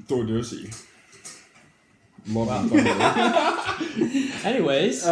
Thor Dursey. Anyways,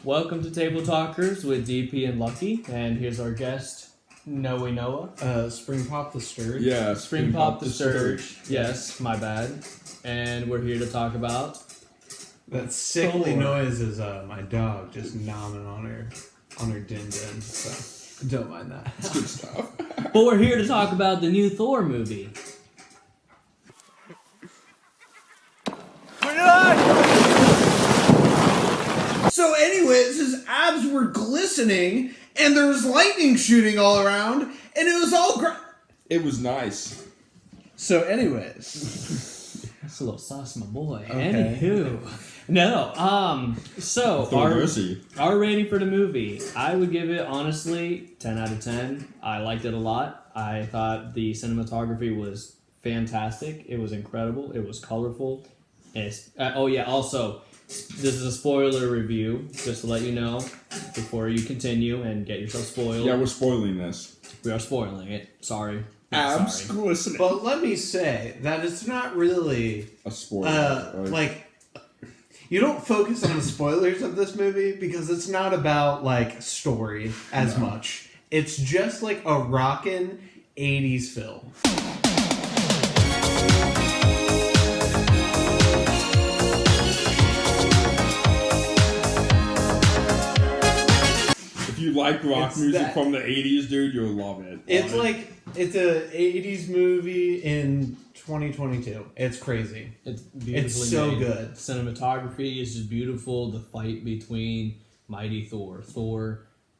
welcome to Table Talkers with DP and Lucky, and here's our guest, Noah. Springpop the Sturge. Yeah, Springpop the Sturge. Yes, my bad. And we're here to talk about... That sickly Thor. noise is my dog just nomming on her din din, so don't mind that. It's good stuff. But we're here to talk about the new Thor movie. So anyways, his abs were glistening, and there was lightning shooting all around, and it was all It was nice. So anyways. That's a little sauce, my boy. Okay. Anywho. No, so Thor Dursey. our rating for the movie, I would give it, honestly, 10 out of 10. I liked it a lot. I thought the cinematography was fantastic. It was incredible. It was colorful. Also, this is a spoiler review, just to let you know, before you continue and get yourself spoiled. Yeah, we're spoiling this. We are spoiling it. Sorry. Abs Sorry. glistening. But let me say that it's not really A spoiler. you don't focus on the spoilers of this movie because it's not about like story as much. It's just like a rockin' 80s film. If you like rock It's music that- from the 80s, dude, you'll love it. It's like it's a 80s movie in 2022. It's crazy. It's beautifully It's so made. good. Cinematography is just beautiful. The fight between Mighty Thor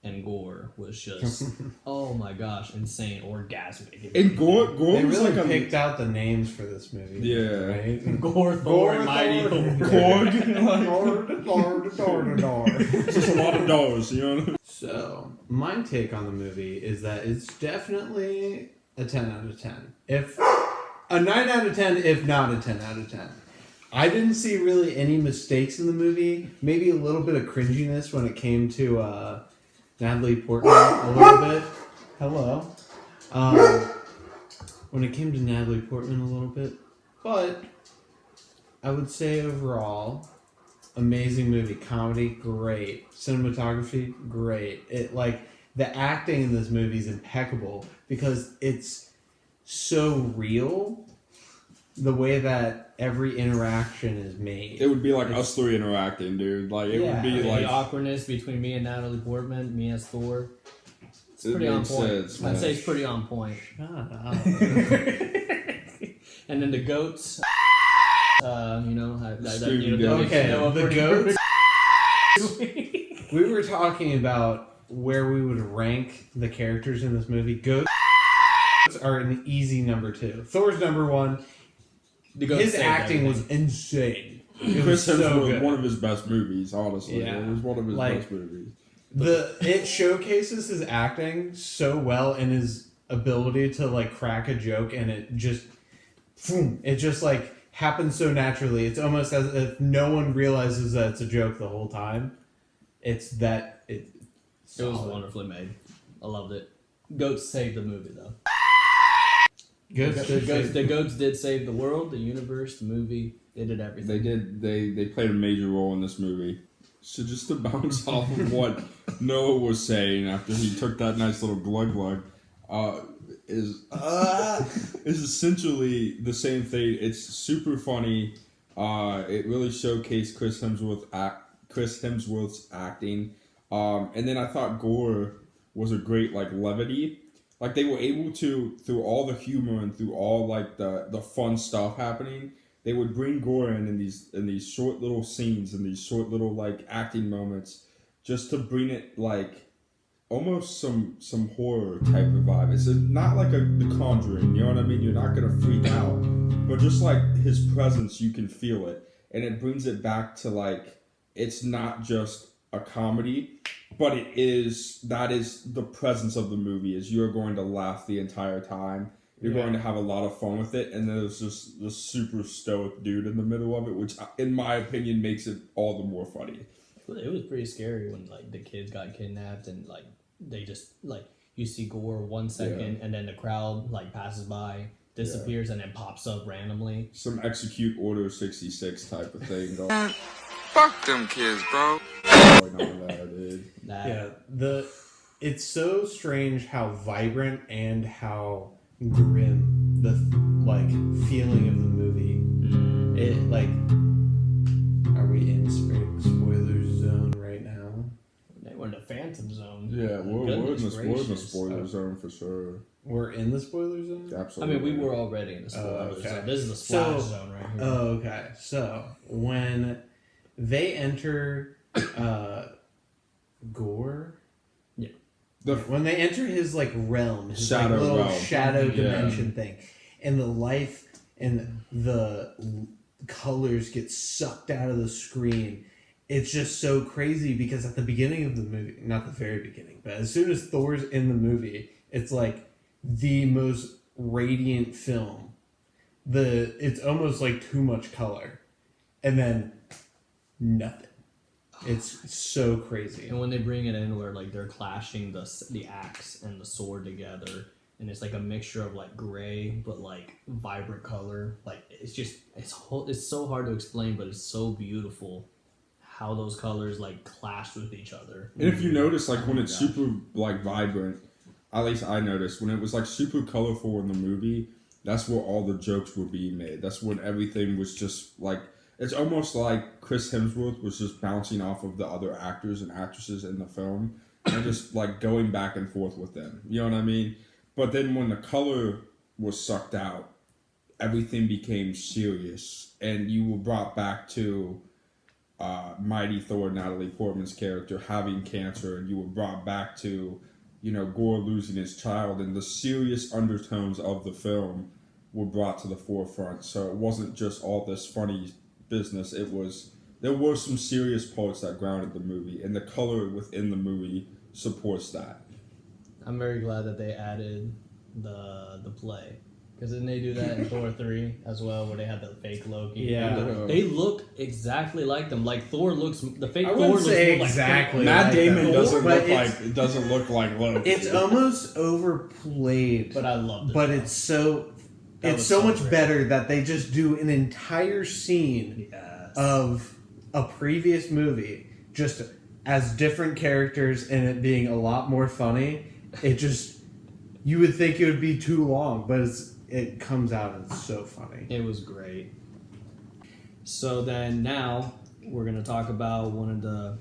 and Gore was just, oh my gosh, insane, orgasmic. And Gore They was really like picked out the names for this movie. Yeah. Right? Gore, Thor, and Mighty Thor. It's just a lot of dollars, you know? So, my take on the movie is that it's definitely a 10 out of 10. If a 9 out of 10, if not a 10 out of 10. I didn't see really any mistakes in the movie. Maybe a little bit of cringiness when it came to Natalie Portman a little bit. Hello. When it came to Natalie Portman a little bit. But I would say overall, amazing movie. Comedy, great. Cinematography, great. It the acting in this movie is impeccable because it's so real. The way that every interaction is made. It would be like us three interacting, dude. Like, it would be The like... awkwardness between me and Natalie Portman, me as Thor. It's It pretty on makes point. sense, I'd man. say it's pretty on point. Shut up. And then the goats. Screaming goats. Okay, the goats. movie. We were talking about where we would rank the characters in this movie. Goats are an easy number 2. Thor's number 1. The goats His saved acting was everything. insane. It Chris was so Hemsworth was good. one of his best movies, honestly. Yeah. It was one of his Like, best movies. It showcases his acting so well and his ability to crack a joke, and it just happens so naturally. It's almost as if no one realizes that it's a joke the whole time. It was wonderfully made. I loved it. Goats saved the movie, though. The goats did save the world, the universe, the movie. They did everything. They did. They played a major role in this movie. So just to bounce off of what Noah was saying after he took that nice little glug glug, is essentially the same thing. It's super funny. It really showcased Chris Hemsworth's acting. And then I thought Gore was a great levity. Like, they were able to, through all the humor and through all the fun stuff happening, they would bring Gore in these short little scenes and these short little acting moments, just to bring it almost some horror type of vibe. It's not like The Conjuring, you know what I mean? You're not gonna freak out, but just his presence, you can feel it, and it brings it back to it's not just a comedy, but that is the presence of the movie. Is you're going to laugh the entire time. You're going to have a lot of fun with it, and then there's just this super stoic dude in the middle of it, which, in my opinion, makes it all the more funny. It was pretty scary when the kids got kidnapped and they just you see Gore 1 second and then the crowd passes by disappears and it pops up randomly. Some execute order 66 type of thing going Fuck them kids, bro. on there, dude. That, It's so strange how vibrant and how grim the like feeling of the movie. It like, are we in spoiler zone right now? we're in the Phantom Zone. Yeah, we're in the Goodness spoiler gracious. zone for sure. We're in the spoiler zone. I Absolutely. mean, we were already in the spoiler okay. zone. This is the splash So- zone right here. Oh, okay. So when they enter Gore, when they enter his like realm, his like, Shadow little realm. shadow Yeah. dimension thing, and the life and the colors get sucked out of the screen. It's just so crazy because at the beginning of the movie, not the very beginning, but as soon as Thor's in the movie, it's like the most radiant film. It's almost like too much color, and then nothing. It's so crazy. And when they bring it in, where like they're clashing the axe and the sword together, and it's like a mixture of like gray but like vibrant color. Like it's so hard to explain, but it's so beautiful how those colors like clash with each other. And if you notice, like when it's super like vibrant, at least I noticed when it was like super colorful in the movie, that's where all the jokes were being made. That's when everything was just like, it's almost like Chris Hemsworth was just bouncing off of the other actors and actresses in the film and just like going back and forth with them. You know what I mean? But then when the color was sucked out, everything became serious, and you were brought back to Mighty Thor, Natalie Portman's character, having cancer, and you were brought back to, you know, Gore losing his child, and the serious undertones of the film were brought to the forefront. So it wasn't just all this funny business. There were some serious parts that grounded the movie, and the color within the movie supports that. I'm very glad that they added the play. Because didn't they do that in Thor 3 as well, where they had the fake Loki? Yeah. They look exactly like them. Like Thor looks, the fake I Thor wouldn't looks say more exactly. like Matt like Damon that. doesn't But look like Loki. It's almost overplayed, but I love it. but it's so That it's was so so much great. better that they just do an entire scene Yes. of a previous movie just as different characters and it being a lot more funny. It just, you would think it would be too long, but it comes out and it's so funny. It was great. So then now we're gonna talk about one of the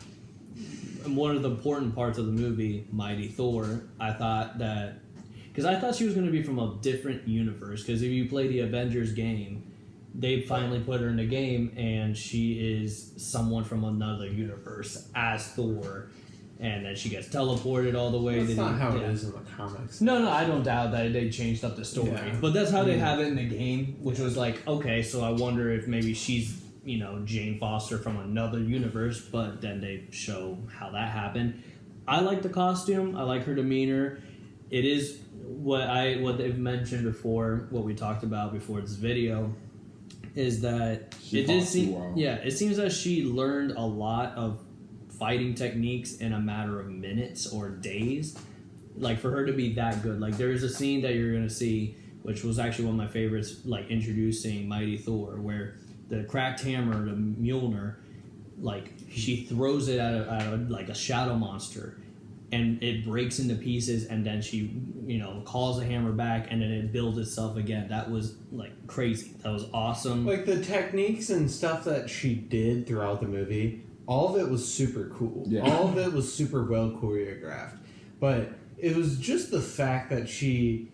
important parts of the movie, Mighty Thor. I thought she was gonna be from a different universe. Because if you play the Avengers game, they finally put her in the game, and she is someone from another universe as Thor, and then she gets teleported all the way. That's to not how yeah. it is in the comics. No, I don't doubt that they changed up the story. Yeah. But that's how they have it in the game, which was like, okay, so I wonder if maybe she's, Jane Foster from another universe, but then they show how that happened. I like the costume. I like her demeanor. It is what they've mentioned before, what we talked about before this video, is that She fought too well. it seems that she learned a lot of fighting techniques in a matter of minutes or days. Like, for her to be that good. Like, there's a scene that you're going to see, which was actually one of my favorites, like, introducing Mighty Thor, where the cracked hammer, the Mjolnir, like, she throws it at a shadow monster, and it breaks into pieces, and then she, calls the hammer back, and then it builds itself again. That was, like, crazy. That was awesome. Like the techniques and stuff that she did throughout the movie, all of it was super cool. Yeah. All of it was super well choreographed. But it was just the fact that she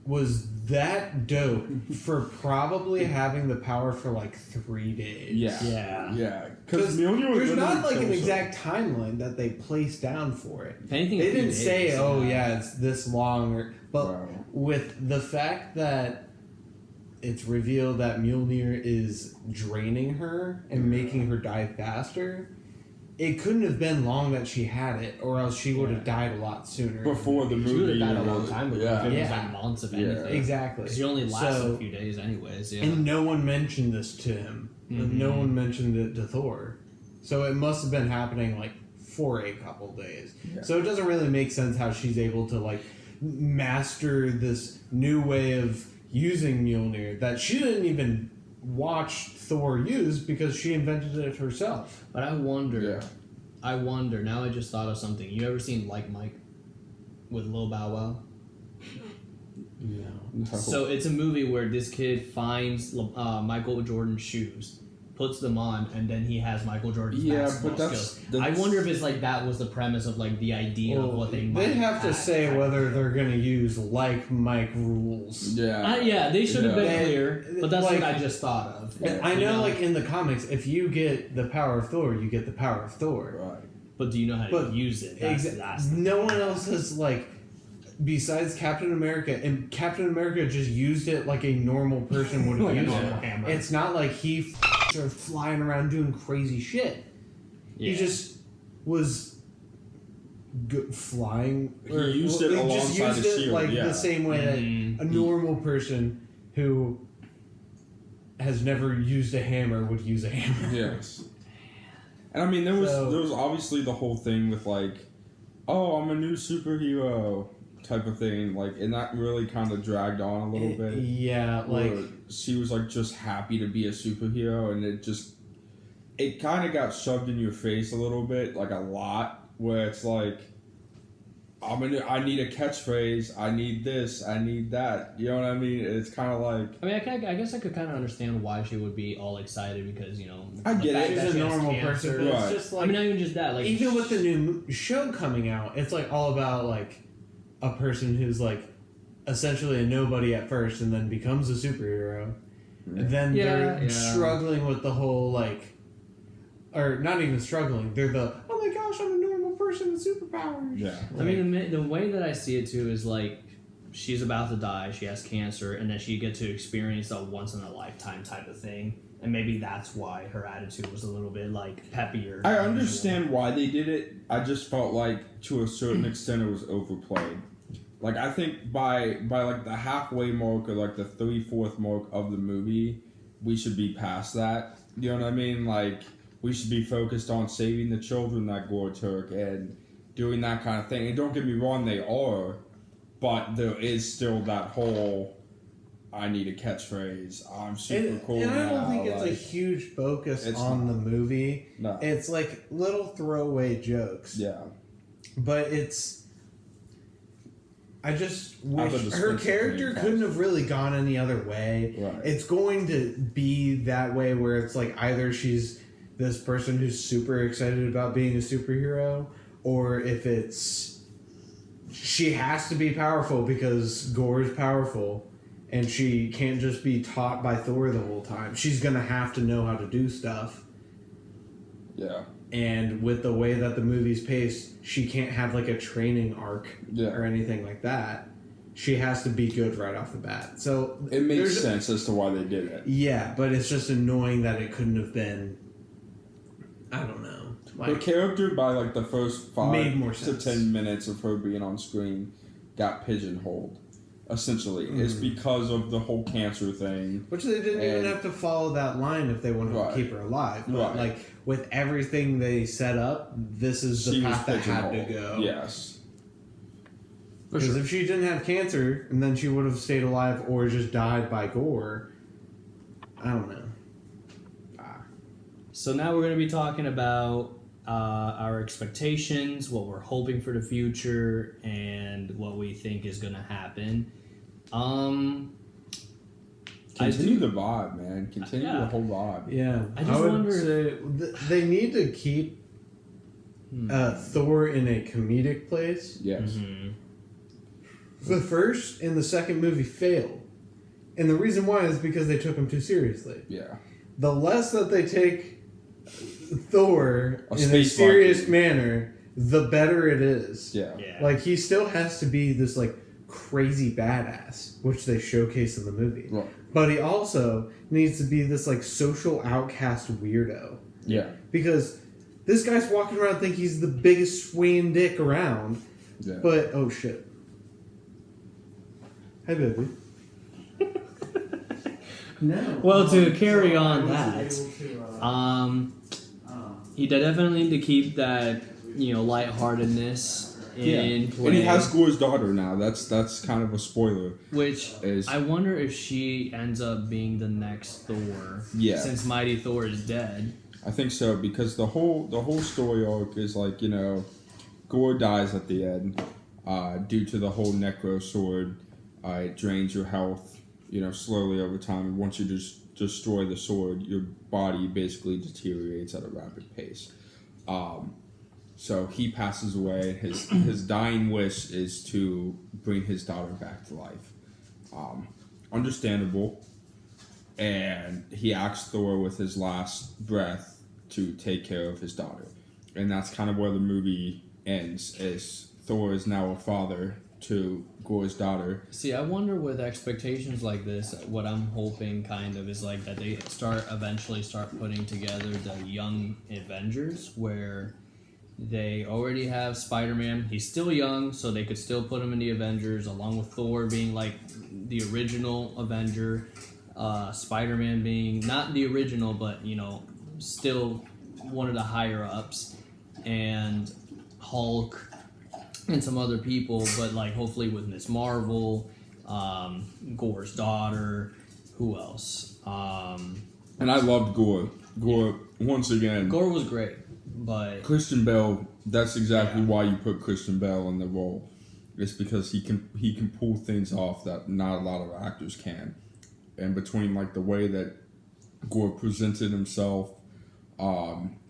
was that dope for probably having the power for like 3 days. Yeah. Because Mjolnir there's literally not like an kills exact timeline that they placed down for it. If anything, They a few didn't say, days, "Oh yeah, it's this long," but Wow. with the fact that it's revealed that Mjolnir is draining her and making her die faster, it couldn't have been long that she had it, or else she would have died a lot sooner. Before the She would movie. have died a long time ago. If it was Yeah. like months of Yeah. anything. Exactly. Because she only lasts So- a few days anyways. Yeah. And no one mentioned this to him. Mm-hmm. No one mentioned it to Thor. So it must have been happening like for a couple days. Yeah. So it doesn't really make sense how she's able to like master this new way of using Mjolnir that she didn't even watch Thor use because she invented it herself. But I wonder. Yeah. I wonder. Now I just thought of something. You ever seen Like Mike with Lil Bow Wow? No. So it's a movie where this kid finds Michael Jordan's shoes, puts them on, and then he has Michael Jordan's basketball skills. I wonder if it's like that was the premise of like the idea of what they might. They have to say whether they're going to use like Mike rules. Yeah. Yeah, they should have been Yeah. clear, but that's Like- what I just thought of. I know, like in the comics, if you get the power of Thor, you get the power of Thor. Right. But do you know how to But use it? That's No one else has like, besides Captain America, and Captain America just used it like a normal person would Like a use normal it. hammer. It's not like he started flying around doing crazy shit. Yeah. He just was flying. He used it just alongside used the it shield, like yeah. the same way Mhm. that a normal person who has never used a hammer would use a hammer. Yes. And I mean, there was So- obviously the whole thing with like, oh, I'm a new superhero type of thing, like, and that really kind of dragged on a little bit. Yeah, like where she was like just happy to be a superhero, and it kind of got shoved in your face a little bit, like a lot, where it's like, I need a catchphrase, I need this, I need that. You know what I mean? It's kind of like, I mean, I guess I could kind of understand why she would be all excited because, you know, I the get fact it. that she's she a has normal cancer. person, but Right. it's just like I mean, not even just that. Like, even with the new show coming out, it's like all about like a person who's like essentially a nobody at first and then becomes a superhero. And then they're struggling with the whole like, or not even struggling. They're the oh my gosh, I'm a normal person with superpowers. yeah. I mean, the way that I see it too is like she's about to die, she has cancer, and then she gets to experience a once in a lifetime type of thing. And maybe that's why her attitude was a little bit like peppier. I understand why they did it. I just felt like to a certain extent it was overplayed. Like I think by like the halfway mark or like the 3/4 mark of the movie, we should be past that. You know what I mean? Like we should be focused on saving the children that Gore took and doing that kind of thing. And don't get me wrong, they are, but there is still that whole I need a catchphrase. I'm super cool and I don't now, think it's a like, huge focus it's on not. the movie. No. It's like little throwaway jokes. Yeah. But it's. I just I wish thought the her Springpop character thing couldn't have really gone any other way. Right. It's going to be that way where it's like either she's this person who's super excited about being a superhero, or if it's she has to be powerful because Gore's powerful and she can't just be taught by Thor the whole time. She's going to have to know how to do stuff. Yeah. And with the way that the movie's paced, she can't have like a training arc Yeah. or anything like that. She has to be good right off the bat. So It makes there's- sense as to why they did it. Yeah, but it's just annoying that it couldn't have been. I don't know. Her Like, character, by like the first 5 Made more to sense. 10 minutes of her being on screen, got pigeonholed. Essentially, it's because of the whole cancer thing. which they didn't even And- have to follow that line if they wanted Right. to keep her alive. But Right. like with everything they set up, this is the She was path that had to pigeonholed. go. Yes. For Because sure. if she didn't have cancer and then she would have stayed alive or just died by Gore, I don't know. So now we're going to be talking about our expectations, what we're hoping for the future, and what we think is going to happen. Continue the vibe, man. Continue Yeah. the whole vibe. Yeah, I just would wonder say they need to keep Thor in a comedic place. Yes. Mhm. The first and the second movie failed, and the reason why is because they took him too seriously. Yeah. The less that they take Thor A in a space serious Viking. manner, the better it is. Yeah. Yeah. Like he still has to be this like crazy badass, which they showcase in the movie. Right. But he also needs to be this like social outcast weirdo. Yeah. Because this guy's walking around thinking he's the biggest swinging dick around. Yeah. But oh shit. Hey baby. No. Well, to carry on that, you definitely need to keep that, lightheartedness in play. And he has Gore's daughter now. That's kind of a spoiler. Which Is I wonder if she ends up being the next Thor. Yeah. Since Mighty Thor is dead. I think so, because the whole story arc is like, Gore dies at the end due to the whole necro sword. It drains your health, slowly over time. And once you just destroy the sword, your body basically deteriorates at a rapid pace. So he passes away. His dying wish is to bring his daughter back to life. Understandable. And he asks Thor with his last breath to take care of his daughter. And that's kind of where the movie ends, is Thor is now a father to Gore's daughter. See, I wonder with expectations like this, what I'm hoping kind of is like that they eventually start putting together the young Avengers, where they already have Spider-Man. He's still young, so they could still put him in the Avengers, along with Thor being like the original Avenger, Spider-Man being not the original, but still one of the higher ups, and Hulk and some other people, but like hopefully with Miss Marvel, Gore's daughter, who else? And I loved Gore. Gore, once again. Gore was great, but Christian Bale, that's exactly why you put Christian Bale in the role. It's because he can pull things off that not a lot of actors can. And between like the way that Gore presented himself,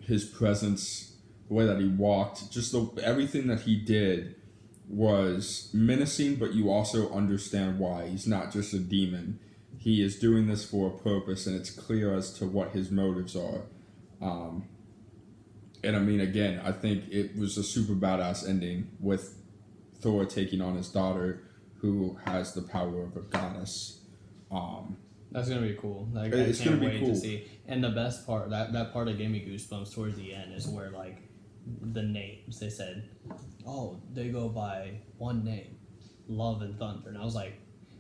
his presence, the way that he walked, just everything that he did was menacing, but you also understand why. He's not just a demon. He is doing this for a purpose, and it's clear as to what his motives are. And I mean, again, I think it was a super badass ending with Thor taking on his daughter, who has the power of a goddess. that's gonna be cool. Like, It's I can't gonna be wait cool. to see. And the best part, that part that gave me goosebumps towards the end, is where like the names, they said, oh, they go by one name, Love and Thunder, and I was like,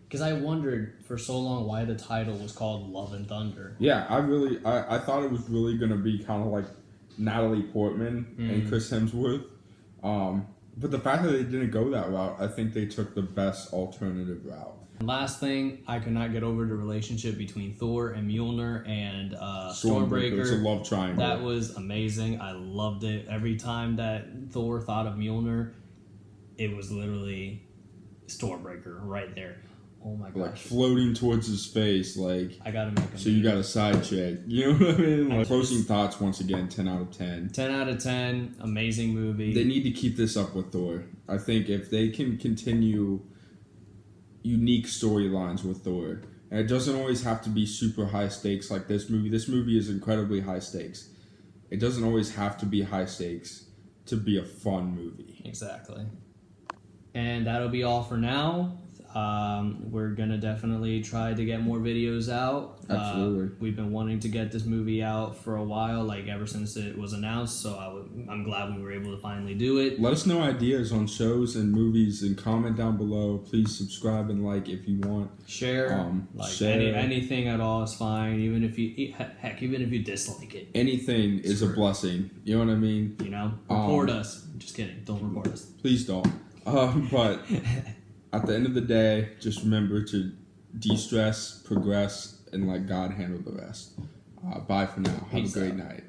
because I wondered for so long why the title was called Love and Thunder. Yeah, I thought it was really going to be kind of like Natalie Portman and Chris Hemsworth. But the fact that they didn't go that route, I think they took the best alternative route. And last thing, I could not get over the relationship between Thor and Mjolnir and Stormbreaker. It's a love triangle. That was amazing. I loved it. Every time that Thor thought of Mjolnir, it was literally Stormbreaker right there. Oh my gosh. Like floating towards his face, like. I gotta make a So you got a side check. You know what I mean? Like, closing thoughts, once again, 10 out of 10. 10 out of 10. Amazing movie. They need to keep this up with Thor. I think if they can continue unique storylines with Thor, and it doesn't always have to be super high stakes like this movie. This movie is incredibly high stakes. It doesn't always have to be high stakes to be a fun movie. Exactly. And that'll be all for now. We're gonna definitely try to get more videos out. Absolutely. We've been wanting to get this movie out for a while, like ever since it was announced. So I'm glad we were able to finally do it. Let us know ideas on shows and movies and comment down below. Please subscribe and like if you want. Share, share. Anything at all is fine. Even if you dislike it, Anything is a blessing. You know what I mean? report us. Just kidding. Don't report us. Please don't. But at the end of the day, just remember to de-stress, progress, and let God handle the rest. Bye for now. Have Peace a great out. night.